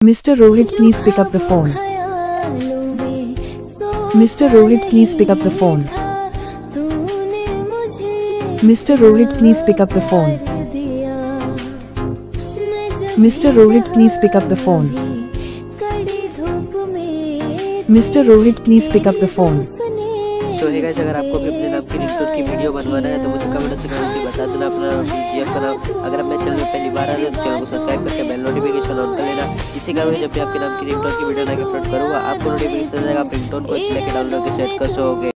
Mr. Rohit, please pick up the phone. Mr. Rohit, please pick up the phone. Mr. Rohit, please pick up the phone. Mr. Rohit, please pick up the phone. Mr. Rohit, please pick up the phone. So hey guys, अगर आपको भी अपने नाम की ringtone की video बनवाना है तो मुझे कमेंट सेक्शन में बता देना अपना जीएफ का नाम। अगर आप मेरे चैनल में पहली बार आ रहे हो तो चैनल को सब्सक्राइब करके बेल नोटिफिकेशन ऑन कर लेना। इसी कारण जब भी आपके नाम की रिंगटोन की वीडियो लाके अपलोड करूंगा आपको नोटिफिकेशन आएगा, आप रिंगटोन को सिलेक्ट डाउनलोड करके सेट कर सकोगे।